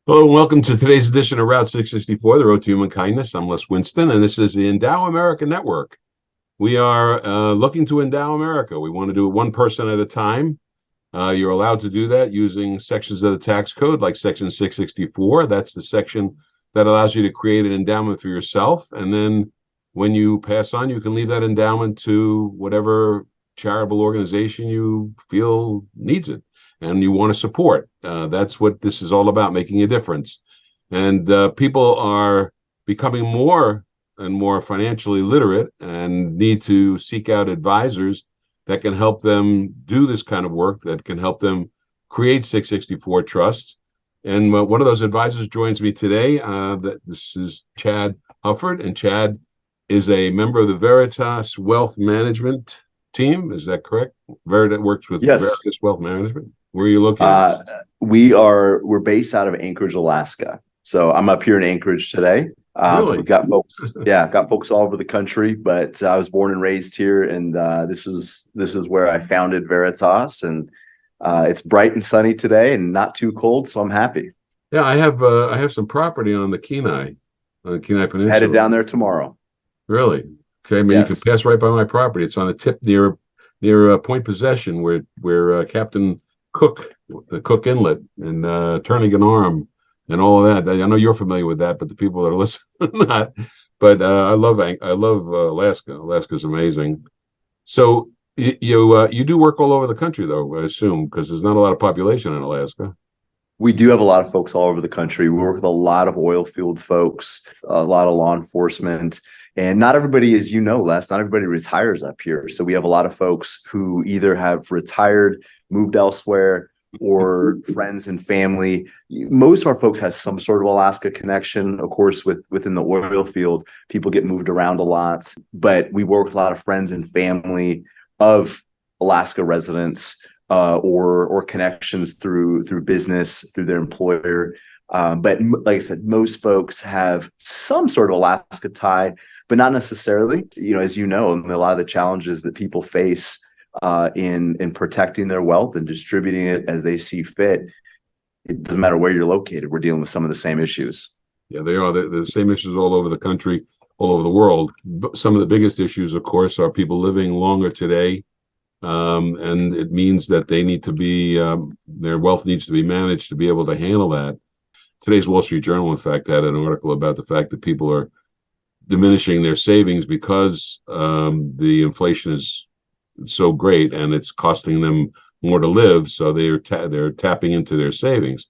Hello and welcome to today's edition of Route 664, the Road to Human Kindness. I'm Les Winston, and this is the Endow America Network. We are looking to endow America. We want to do it one person at a time. You're allowed to do that using sections of the tax code, like Section 664. That's the section that allows you to create an endowment for yourself. And then when you pass on, you can leave that endowment to whatever charitable organization you feel needs it and you want to support. That's what this is all about, making a difference. And people are becoming more and more financially literate and need to seek out advisors that can help them do this kind of work, that can help them create 664 trusts. And one of those advisors joins me today. This is Chad Hufford, and Chad is a member of the Veritas Wealth Management team. Is that correct? Veritas works with Yes. Veritas Wealth Management. Where are you located? We're based out of Anchorage, Alaska. So I'm up here in Anchorage today. Really? We've got folks all over the country, but I was born and raised here, and this is where I founded Veritas, and it's bright and sunny today, and not too cold, so I'm happy. Yeah, I have some property on the Kenai Peninsula. Headed down there tomorrow. Really? Okay, I mean, Yes. you can pass right by my property. It's on the tip near Point Possession, where Captain Cook, the Cook Inlet, and Turning Arm, and all of that. I know you're familiar with that, but the people that are listening are not. But I love Alaska. Alaska's amazing. So you do work all over the country, though, I assume, because there's not a lot of population in Alaska. We do have a lot of folks all over the country. We work with a lot of oil field folks, a lot of law enforcement, and not everybody, as you know, Les, not everybody retires up here. So we have a lot of folks who either have retired, moved elsewhere, or friends and family. Most of our folks have some sort of Alaska connection. Of course, within the oil field, people get moved around a lot, but we work with a lot of friends and family of Alaska residents, or connections through business, through their employer. But like I said, most folks have some sort of Alaska tie, but not necessarily. As you know, a lot of the challenges that people face in protecting their wealth and distributing it as they see fit, it doesn't matter where you're located. We're dealing with some of the same issues. Yeah, they are. They're the same issues all over the country, all over the world. Some of the biggest issues, of course, are people living longer today. And it means that they need to be, their wealth needs to be managed to be able to handle that. Today's Wall Street Journal, in fact, had an article about the fact that people are diminishing their savings because the inflation is so great and it's costing them more to live. So they're tapping into their savings.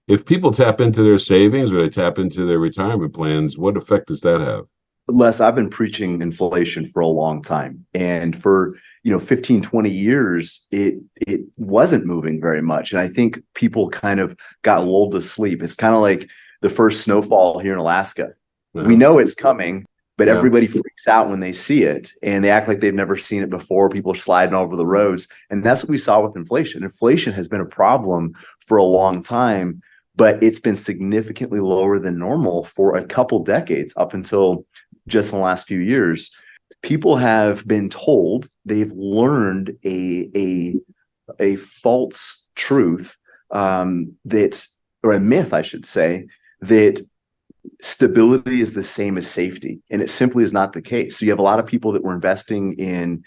If people tap into their savings or they tap into their retirement plans, what effect does that have? Les, I've been preaching inflation for a long time. And for 15, 20 years, it wasn't moving very much. And I think people kind of got lulled to sleep. It's kind of like the first snowfall here in Alaska. We know it's coming, but everybody freaks out when they see it, and they act like they've never seen it before. People are sliding over the roads. And that's what we saw with inflation. Inflation has been a problem for a long time, but it's been significantly lower than normal for a couple decades, up until just in the last few years. People have been told, they've learned a false truth, that, or a myth, I should say, that stability is the same as safety, and it simply is not the case. So you have a lot of people that were investing in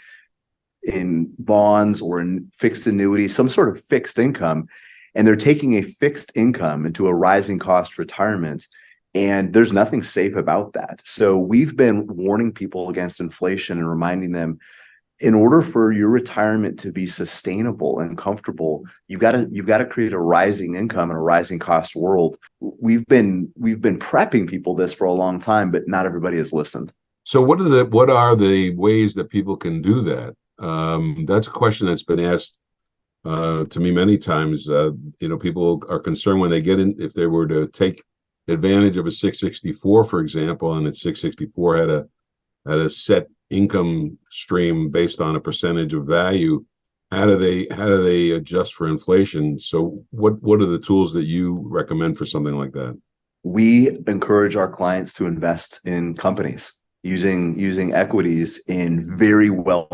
bonds or in fixed annuities, some sort of fixed income, and they're taking a fixed income into a rising cost retirement. And there's nothing safe about that. So we've been warning people against inflation and reminding them, in order for your retirement to be sustainable and comfortable, you've got to create a rising income in a rising cost world. We've been prepping people this for a long time, but not everybody has listened. So what are the ways that people can do that? That's a question that's been asked to me many times. People are concerned when they get in, if they were to take advantage of a 664, for example, and its 664 had a set income stream based on a percentage of value. How do they adjust for inflation? So what are the tools that you recommend for something like that? We encourage our clients to invest in companies using equities in very well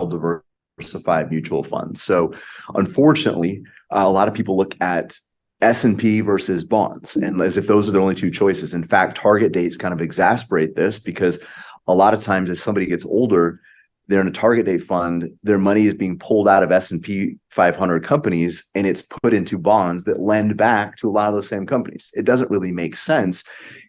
diversified mutual funds. So unfortunately, a lot of people look at S&P versus bonds, and as if those are the only two choices. In fact, target dates kind of exasperate this, because a lot of times as somebody gets older, they're in a target date fund, their money is being pulled out of S&P 500 companies and it's put into bonds that lend back to a lot of those same companies. It doesn't really make sense,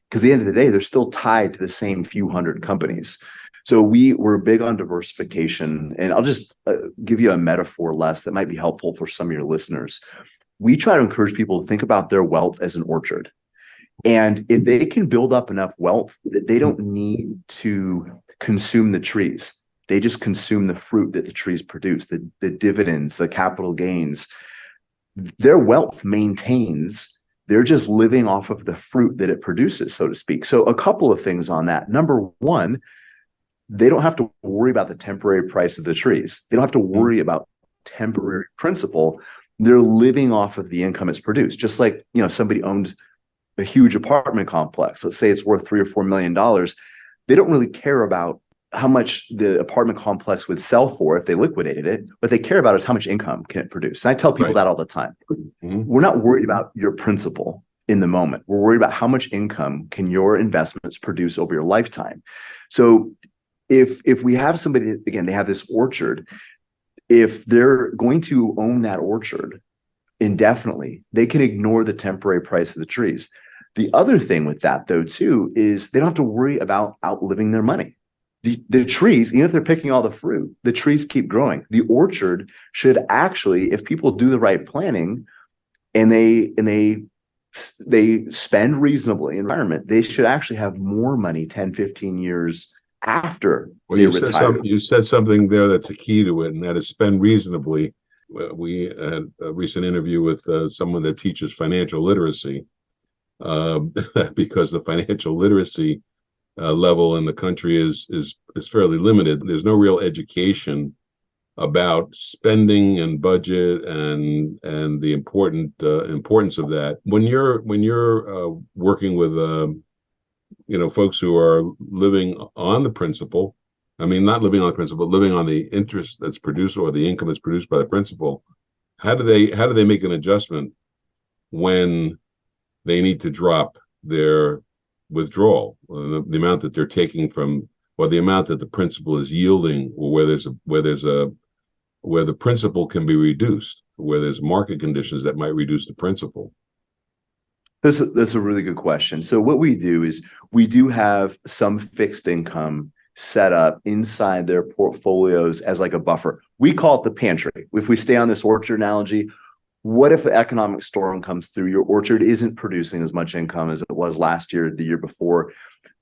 because at the end of the day, they're still tied to the same few hundred companies. So we're big on diversification. And I'll just give you a metaphor, Les, that might be helpful for some of your listeners. We try to encourage people to think about their wealth as an orchard. And if they can build up enough wealth that they don't need to consume the trees, they just consume the fruit that the trees produce, the dividends, the capital gains, their wealth maintains. They're just living off of the fruit that it produces, so to speak. So a couple of things on that. Number one, they don't have to worry about the temporary price of the trees. They don't have to worry about temporary principal. They're living off of the income it's produced. Just like, somebody owns a huge apartment complex. Let's say it's worth $3 or $4 million. They don't really care about how much the apartment complex would sell for if they liquidated it. What they care about is how much income can it produce. And I tell people that all the time. We're not worried about your principal in the moment. We're worried about how much income can your investments produce over your lifetime. So if we have somebody, again, they have this orchard, if they're going to own that orchard indefinitely, they can ignore the temporary price of the trees. The other thing with that, though, too, is they don't have to worry about outliving their money. The trees, even if they're picking all the fruit, the trees keep growing. The orchard should actually, if people do the right planning and they spend reasonably in environment, they should actually have more money 10, 15 years after they retire. You said something there that's a key to it, and that is spend reasonably. We had a recent interview with someone that teaches financial literacy, because the financial literacy level in the country is fairly limited. There's no real education about spending and budget and the importance of that. When you're working with folks who are living on the principal, not living on the principal, living on the interest that's produced or the income that's produced by the principal, how do they make an adjustment when they need to drop their withdrawal, the amount that they're taking from, or the amount that the principal is yielding, or where the principal can be reduced, where there's market conditions that might reduce the principal? That's a really good question. So what we do is we do have some fixed income set up inside their portfolios as like a buffer. We call it the pantry. If we stay on this orchard analogy, what if an economic storm comes through? Your orchard isn't producing as much income as it was last year, the year before.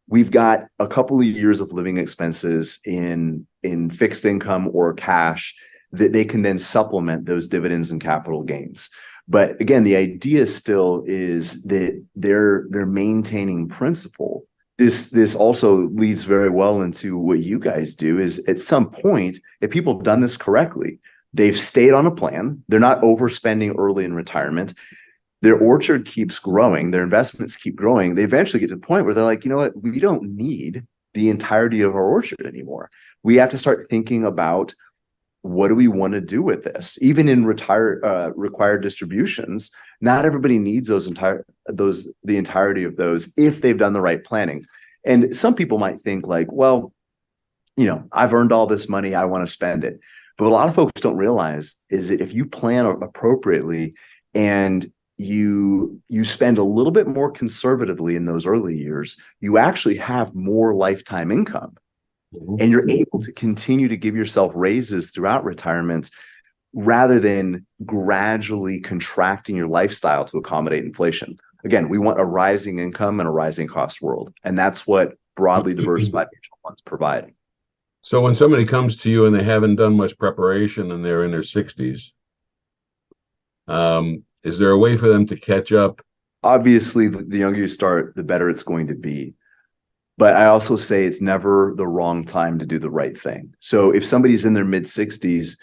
We've got a couple of years of living expenses in fixed income or cash that they can then supplement those dividends and capital gains. But again, the idea still is that they're maintaining principal. This also leads very well into what you guys do. Is at some point, if people have done this correctly, they've stayed on a plan. They're not overspending early in retirement. Their orchard keeps growing. Their investments keep growing. They eventually get to a point where they're like, you know what? We don't need the entirety of our orchard anymore. We have to start thinking about, what do we want to do with this? Even in required distributions, not everybody needs the entirety of those if they've done the right planning. And some people might think like, well, I've earned all this money, I want to spend it. But what a lot of folks don't realize is that if you plan appropriately and you spend a little bit more conservatively in those early years, you actually have more lifetime income. And you're able to continue to give yourself raises throughout retirement rather than gradually contracting your lifestyle to accommodate inflation. Again, we want a rising income and a rising cost world. And that's what broadly diversified mutual funds provide. So when somebody comes to you and they haven't done much preparation and they're in their 60s, is there a way for them to catch up? Obviously, the younger you start, the better it's going to be. But I also say it's never the wrong time to do the right thing. So if somebody's in their mid 60s,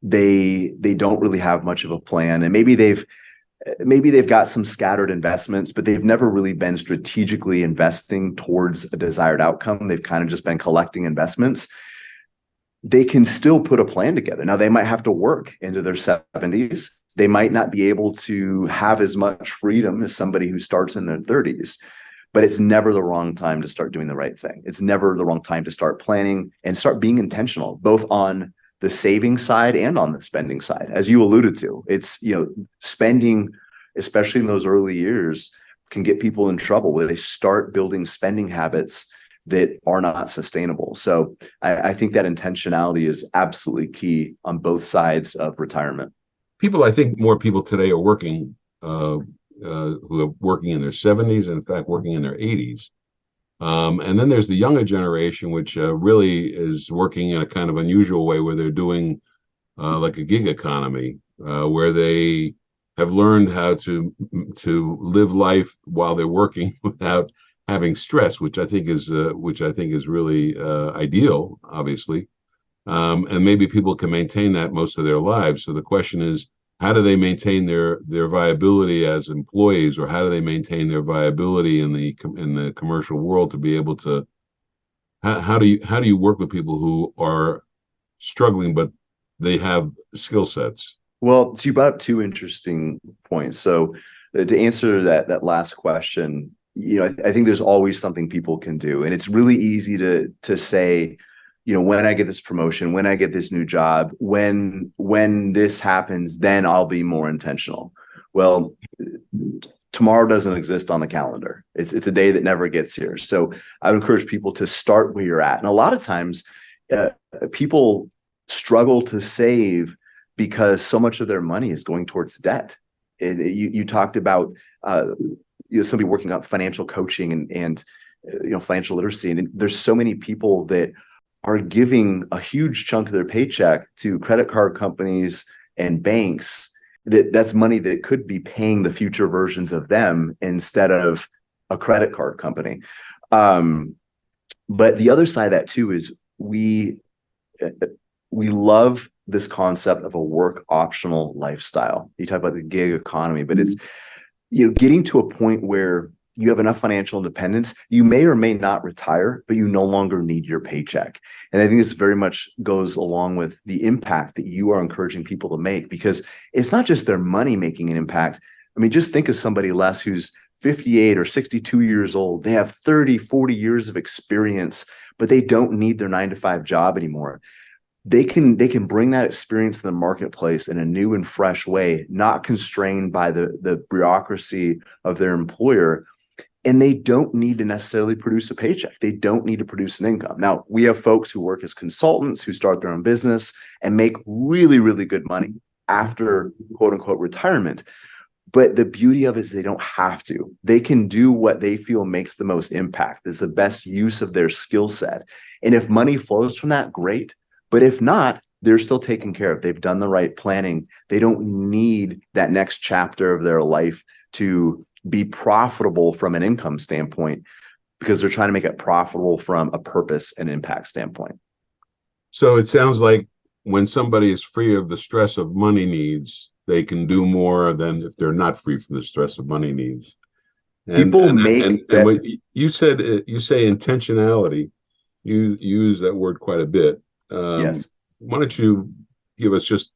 they don't really have much of a plan, and maybe they've got some scattered investments, but they've never really been strategically investing towards a desired outcome. They've kind of just been collecting investments. They can still put a plan together. Now, they might have to work into their 70s They might not be able to have as much freedom as somebody who starts in their 30s, but it's never the wrong time to start doing the right thing. It's never the wrong time to start planning and start being intentional, both on the saving side and on the spending side. As you alluded to, it's, spending, especially in those early years, can get people in trouble where they start building spending habits that are not sustainable. So I think that intentionality is absolutely key on both sides of retirement. I think more people today are working, who are working in their 70s, and in fact, working in their 80s. And then there's the younger generation, which really is working in a kind of unusual way, where they're doing like a gig economy, where they have learned how to live life while they're working without having stress, which I think is really ideal, obviously. And maybe people can maintain that most of their lives. So the question is, how do they maintain their viability as employees, or how do they maintain their viability in the commercial world to be able to? How do you work with people who are struggling but they have skill sets? Well, so you brought up two interesting points. So to answer that last question, I think there's always something people can do, and it's really easy to say, when I get this promotion, when I get this new job, when this happens, then I'll be more intentional. Well, tomorrow doesn't exist on the calendar. It's a day that never gets here. So I would encourage people to start where you're at. And a lot of times, people struggle to save because so much of their money is going towards debt. You talked about somebody working on financial coaching and financial literacy, and there's so many people that are giving a huge chunk of their paycheck to credit card companies and banks. That's money that could be paying the future versions of them instead of a credit card company. But the other side of that too is we love this concept of a work optional lifestyle. You talk about the gig economy, but it's getting to a point where you have enough financial independence. You may or may not retire, but you no longer need your paycheck. And I think this very much goes along with the impact that you are encouraging people to make, because it's not just their money making an impact. I mean, just think of somebody, Les, who's 58 or 62 years old. They have 30, 40 years of experience, but they don't need their 9-to-5 job anymore. They can bring that experience to the marketplace in a new and fresh way, not constrained by the bureaucracy of their employer. And they don't need to necessarily produce a paycheck. They don't need to produce an income. Now, we have folks who work as consultants, who start their own business and make really, really good money after quote unquote retirement. But the beauty of it is they don't have to. They can do what they feel makes the most impact, is the best use of their skill set. And if money flows from that, great. But if not, they're still taken care of. They've done the right planning. They don't need that next chapter of their life to be profitable from an income standpoint, because they're trying to make it profitable from a purpose and impact standpoint. So it sounds like when somebody is free of the stress of money needs, they can do more than if they're not free from the stress of money needs. And what you said, you say intentionality. You use that word quite a bit. Yes. Why don't you give us just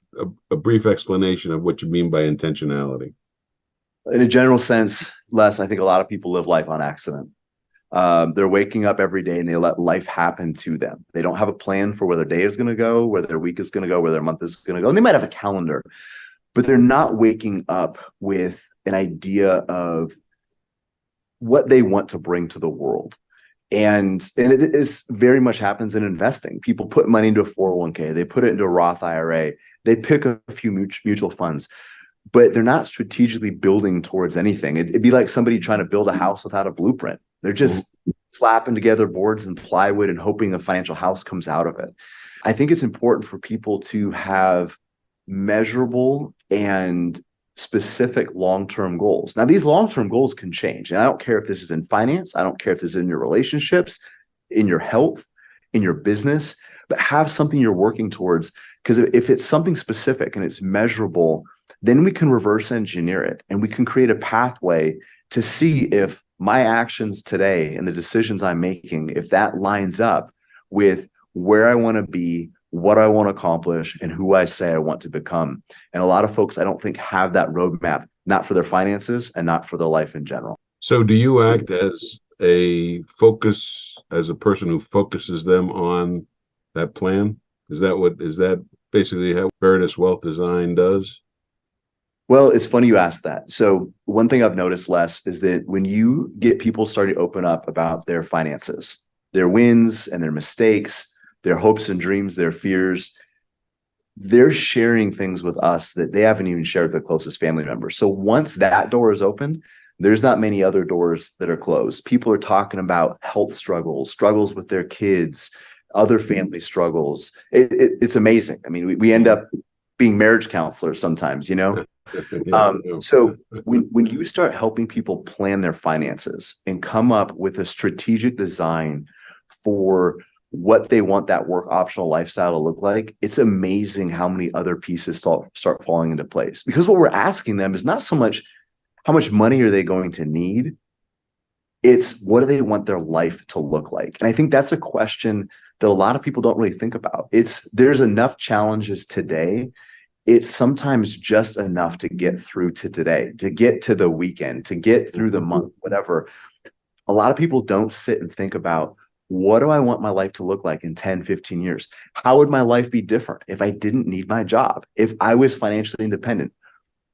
a brief explanation of what you mean by intentionality? In a general sense, Les, I think a lot of people live life on accident. They're waking up every day and they let life happen to them. They don't have a plan for where their day is going to go, where their week is going to go, where their month is going to go. And they might have a calendar, but they're not waking up with an idea of what they want to bring to the world. And it is very much happens in investing. People put money into a 401k, they put it into a Roth IRA, they pick a few mutual funds, but they're not strategically building towards anything. It'd be like somebody trying to build a house without a blueprint. They're just slapping together boards and plywood and hoping a financial house comes out of it. I think it's important for people to have measurable and specific long-term goals. Now, these long-term goals can change. And I don't care if this is in finance. I don't care if this is in your relationships, in your health, in your business, but have something you're working towards. Because if it's something specific and it's measurable, then we can reverse engineer it and we can create a pathway to see if my actions today and the decisions I'm making, if that lines up with where I want to be what I want to accomplish, and who I say I want to become. And a lot of folks, I don't think, have that roadmap, not for their finances and not for their life in general. So do you act as as a person who focuses them on that plan? Is that basically how Veritas Wealth Design does? Well, it's funny you asked that. So one thing I've noticed, Les, is that when you get people starting to open up about their finances, their wins and their mistakes, their hopes and dreams, their fears, they're sharing things with us that they haven't even shared with their closest family members. So once that door is open, there's not many other doors that are closed. People are talking about health struggles with their kids, other family struggles. It's amazing. I mean, we end up being marriage counselors sometimes, you know? So when you start helping people plan their finances and come up with a strategic design for what they want that work optional lifestyle to look like, it's amazing how many other pieces start falling into place. Because what we're asking them is not so much how much money are they going to need, it's what do they want their life to look like. And I think that's a question that a lot of people don't really think about. There's enough challenges today. It's sometimes just enough to get through to today, to get to the weekend, to get through the month, whatever. A lot of people don't sit and think about, what do I want my life to look like in 10, 15 years? How would my life be different if I didn't need my job? If I was financially independent,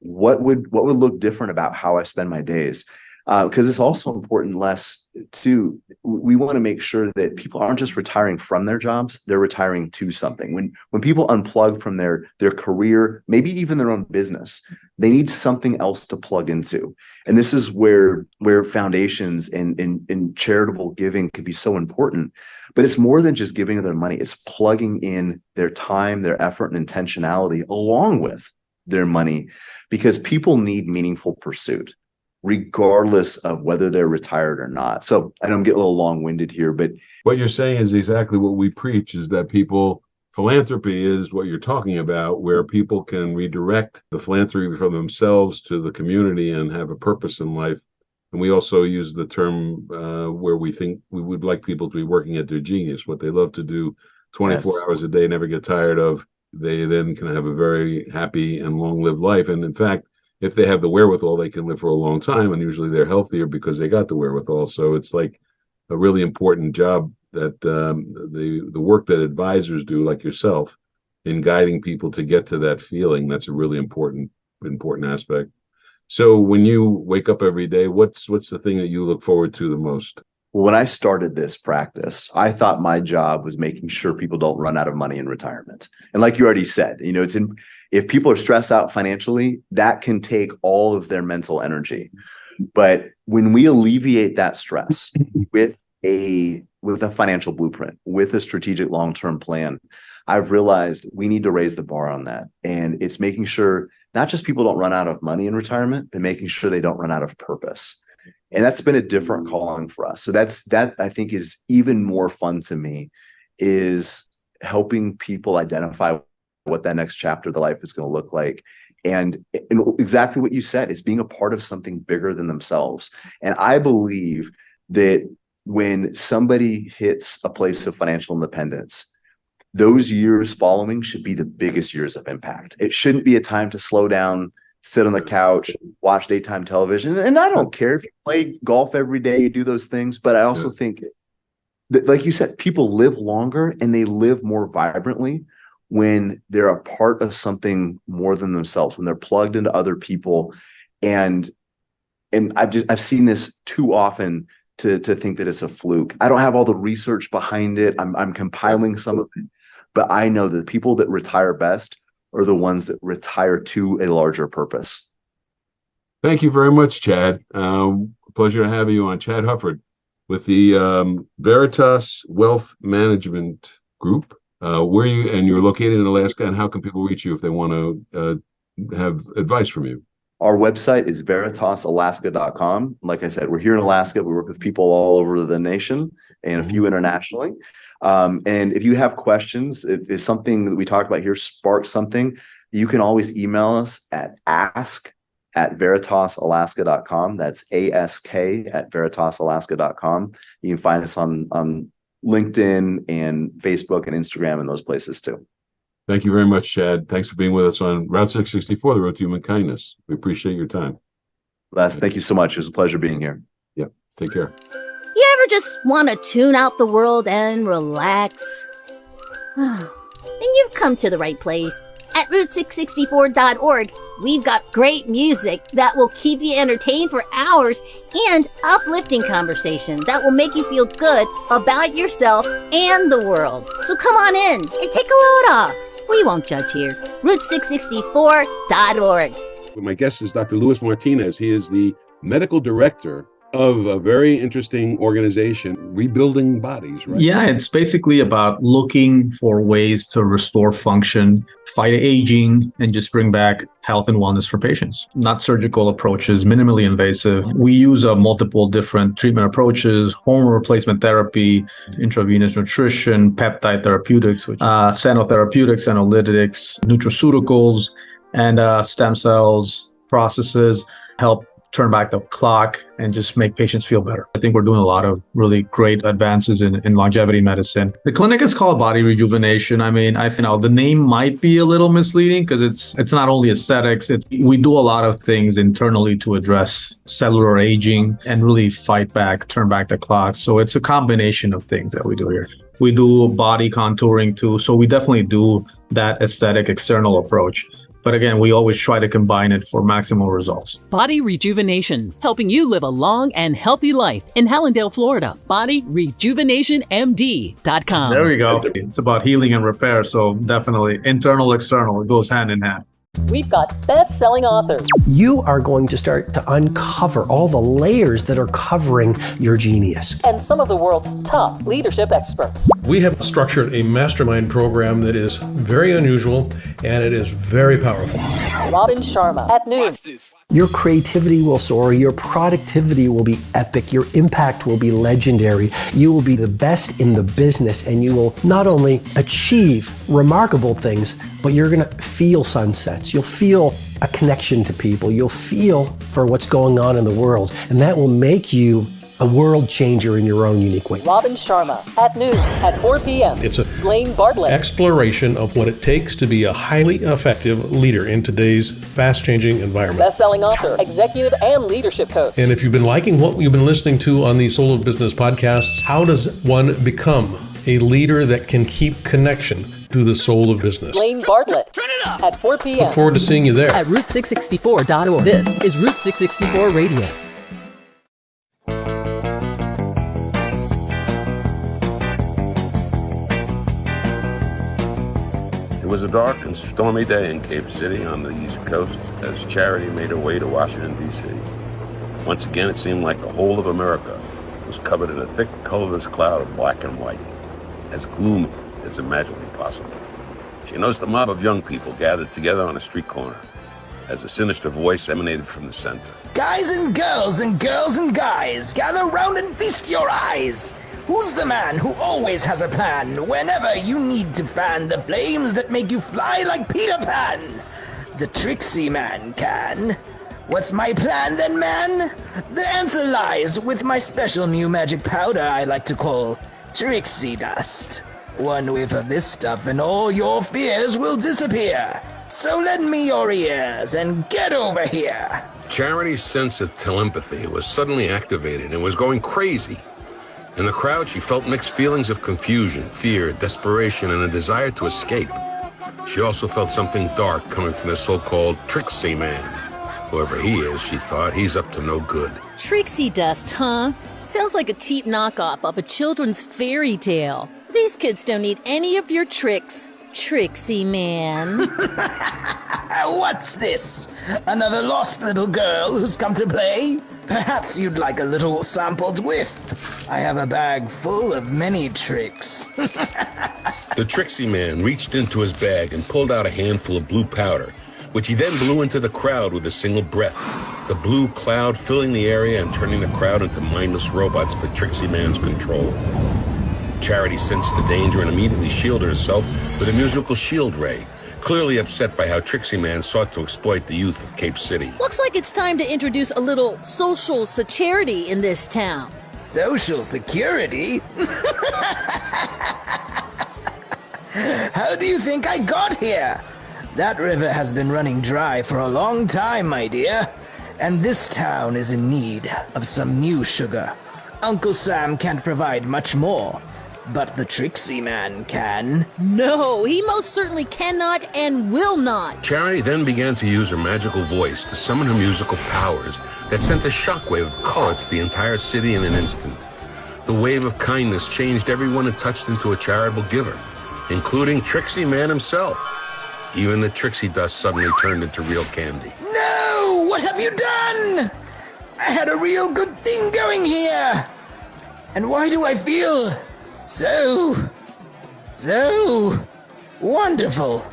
what would look different about how I spend my days? Because it's also important, Les, too. We want to make sure that people aren't just retiring from their jobs; they're retiring to something. When people unplug from their career, maybe even their own business, they need something else to plug into. And this is where foundations and charitable giving can be so important. But it's more than just giving their money; it's plugging in their time, their effort, and intentionality along with their money, because people need meaningful pursuit, regardless of whether they're retired or not. So I know I'm getting a little long-winded here, but what you're saying is exactly what we preach, is that philanthropy is what you're talking about, where people can redirect the philanthropy from themselves to the community and have a purpose in life. And we also use the term where we think we would like people to be working at their genius, what they love to do 24 yes, hours a day, never get tired of. They then can have a very happy and long-lived life. And in fact, if they have the wherewithal, they can live for a long time, and usually they're healthier because they got the wherewithal. So it's like a really important job that the work that advisors do, like yourself, in guiding people to get to that feeling. That's a really important aspect. So when you wake up every day, what's the thing that you look forward to the most? when I started this practice, I thought my job was making sure people don't run out of money in retirement. And like you already said, if people are stressed out financially, that can take all of their mental energy. But when we alleviate that stress with a financial blueprint, with a strategic long-term plan, I've realized we need to raise the bar on that. And it's making sure not just people don't run out of money in retirement, but making sure they don't run out of purpose. And that's been a different calling for us. So that I think is even more fun to me, is helping people identify what that next chapter of the life is going to look like. And exactly what you said, is being a part of something bigger than themselves. And I believe that when somebody hits a place of financial independence, those years following should be the biggest years of impact. It shouldn't be a time to slow down, sit on the couch, watch daytime television. And I don't care if you play golf every day, you do those things. But I also think that, like you said, people live longer and they live more vibrantly when they're a part of something more than themselves, when they're plugged into other people. And I've seen this too often to think that it's a fluke. I don't have all the research behind it. I'm compiling some of it, but I know that the people that retire best are the ones that retire to a larger purpose. Thank you very much, Chad. Pleasure to have you on. Chad Hufford with the Veritas Wealth Management Group. You're located in Alaska, and how can people reach you if they want to have advice from you? Our website is veritasalaska.com. Like I said, we're here in Alaska. We work with people all over the nation and a few internationally. And if you have questions, if something that we talked about here sparks something, you can always email us at ask@veritasalaska.com. That's ASK@veritasalaska.com. You can find us on LinkedIn and Facebook and Instagram and those places too. Thank you very much, Chad. Thanks for being with us on Route 664, the Road to Human Kindness. We appreciate your time. Les, thank you so much. It was a pleasure being here. Yeah, take care. You ever just want to tune out the world and relax? Then you've come to the right place. At Route664.org, we've got great music that will keep you entertained for hours and uplifting conversation that will make you feel good about yourself and the world. So come on in and take a load off. We won't judge here. Route664.org. My guest is Dr. Luis Martinez. He is the medical director of a very interesting organization, Rebuilding Bodies, right? Yeah, it's basically about looking for ways to restore function, fight aging, and just bring back health and wellness for patients. Not surgical approaches, minimally invasive. We use multiple different treatment approaches, hormone replacement therapy, intravenous nutrition, peptide therapeutics, xenotherapeutics, analytics, nutraceuticals, and stem cells processes help turn back the clock and just make patients feel better. I think we're doing a lot of really great advances in longevity medicine. The clinic is called Body Rejuvenation. I mean, I think the name might be a little misleading because it's not only aesthetics. We do a lot of things internally to address cellular aging and really turn back the clock. So it's a combination of things that we do here. We do body contouring too. So we definitely do that aesthetic external approach. But again, we always try to combine it for maximum results. Body Rejuvenation, helping you live a long and healthy life in Hallandale, Florida. BodyRejuvenationMD.com. There we go. It's about healing and repair. So definitely internal, external, it goes hand in hand. We've got best-selling authors. You are going to start to uncover all the layers that are covering your genius. And some of the world's top leadership experts. We have structured a mastermind program that is very unusual and it is very powerful. Robin Sharma at noon. Your creativity will soar, your productivity will be epic, your impact will be legendary. You will be the best in the business and you will not only achieve remarkable things, but you're going to feel sunsets. You'll feel a connection to people. You'll feel for what's going on in the world. And that will make you a world changer in your own unique way. Robin Sharma at noon at 4 p.m. It's a Blaine Bartlett. exploration of what it takes to be a highly effective leader in today's fast-changing environment. Best-selling author, executive, and leadership coach. And if you've been liking what you've been listening to on the Soul of Business podcasts, how does one become a leader that can keep connection to the soul of business? Blaine Bartlett at 4 p.m. Look forward to seeing you there. At Route664.org. This is Route 664 Radio. It was a dark and stormy day in Cape City on the East Coast as Charity made her way to Washington, D.C. Once again, it seemed like the whole of America was covered in a thick, colorless cloud of black and white, as gloomy as imaginably possible. She noticed a mob of young people gathered together on a street corner as a sinister voice emanated from the center. Guys and girls and girls and guys, gather round and feast your eyes. Who's the man who always has a plan whenever you need to fan the flames that make you fly like Peter Pan? The Trixie Man can. What's my plan then, man? The answer lies with my special new magic powder I like to call Trixie Dust. One whiff of this stuff and all your fears will disappear. So lend me your ears and get over here. Charity's sense of telepathy was suddenly activated and was going crazy. In the crowd, she felt mixed feelings of confusion, fear, desperation, and a desire to escape. She also felt something dark coming from the so-called Trixie Man. Whoever he is, she thought, he's up to no good. Trixie Dust, huh? Sounds like a cheap knockoff of a children's fairy tale. These kids don't need any of your tricks, Trixie Man. What's this? Another lost little girl who's come to play? Perhaps you'd like a little sampled whiff. I have a bag full of many tricks. The Trixie Man reached into his bag and pulled out a handful of blue powder, which he then blew into the crowd with a single breath. The blue cloud filling the area and turning the crowd into mindless robots for Trixie Man's control. Charity sensed the danger and immediately shielded herself with a musical shield ray, clearly upset by how Trixie Man sought to exploit the youth of Cape City. Looks like it's time to introduce a little social charity in this town. Social Security? How do you think I got here? That river has been running dry for a long time, my dear. And this town is in need of some new sugar. Uncle Sam can't provide much more, but the Trixie Man can. No, he most certainly cannot and will not. Charity then began to use her magical voice to summon her musical powers that sent a shockwave of color to the entire city in an instant. The wave of kindness changed everyone it touched into a charitable giver, including Trixie Man himself. Even the Trixie dust suddenly turned into real candy. No! What have you done? I had a real good thing going here. And why do I feel so wonderful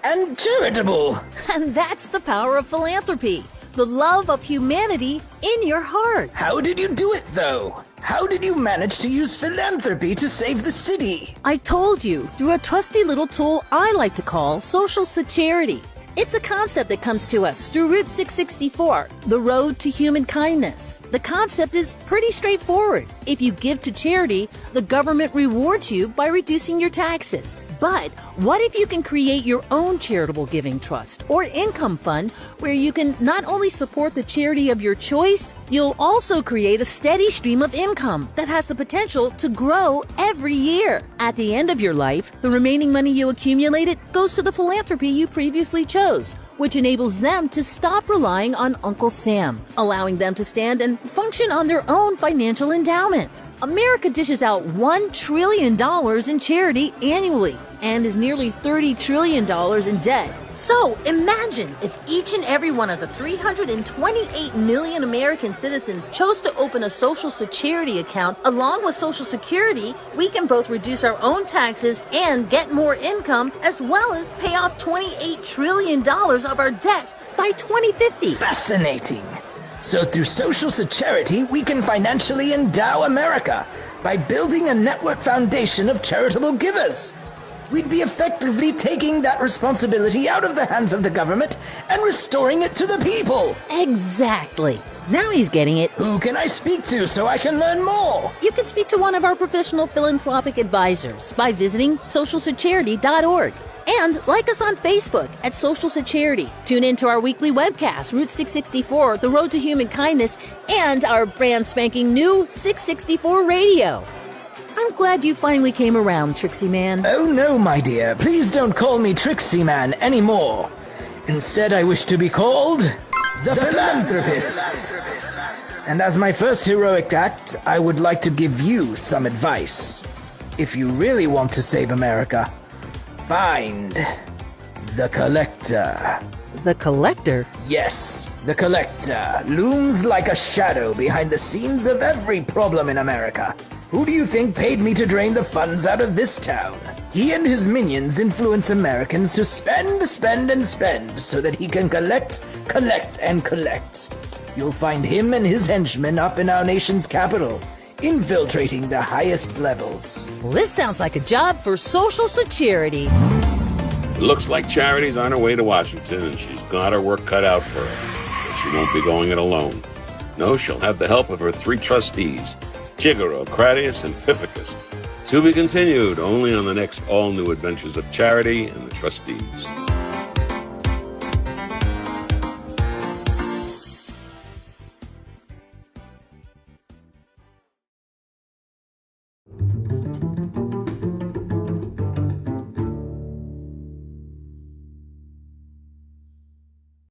and charitable? And that's the power of philanthropy. The love of humanity in your heart. How did you do it, though? How did you manage to use philanthropy to save the city? I told you, through a trusty little tool I like to call social security. It's a concept that comes to us through Route 664, the road to human kindness. The concept is pretty straightforward. If you give to charity, the government rewards you by reducing your taxes. But what if you can create your own charitable giving trust or income fund where you can not only support the charity of your choice, you'll also create a steady stream of income that has the potential to grow every year. At the end of your life, the remaining money you accumulated goes to the philanthropy you previously chose, which enables them to stop relying on Uncle Sam, allowing them to stand and function on their own financial endowment. America dishes out $1 trillion in charity annually and is nearly $30 trillion in debt. So imagine if each and every one of the 328 million American citizens chose to open a Social Security account along with Social Security, we can both reduce our own taxes and get more income as well as pay off $28 trillion of our debt by 2050. Fascinating. So through Social Security, we can financially endow America by building a network foundation of charitable givers. We'd be effectively taking that responsibility out of the hands of the government and restoring it to the people. Exactly. Now he's getting it. Who can I speak to so I can learn more? You can speak to one of our professional philanthropic advisors by visiting socialsecurity.org. And like us on Facebook at Social Security. Tune in to our weekly webcast, Route 664, The Road to Human Kindness, and our brand spanking new 664 Radio. I'm glad you finally came around, Trixie Man. Oh no, my dear. Please don't call me Trixie Man anymore. Instead, I wish to be called the Philanthropist. And as my first heroic act, I would like to give you some advice. If you really want to save America, find the Collector. The Collector? Yes, the Collector looms like a shadow behind the scenes of every problem in America. Who do you think paid me to drain the funds out of this town? He and his minions influence Americans to spend, spend, and spend so that he can collect, and collect. You'll find him and his henchmen up in our nation's capital, infiltrating the highest levels. Well, this sounds like a job for Social Security. It looks like Charity's on her way to Washington, and she's got her work cut out for her. But she won't be going it alone. No, she'll have the help of her 3 trustees, Chigaro, Cratius, and Pithecus. To be continued only on the next all-new adventures of Charity and the Trustees.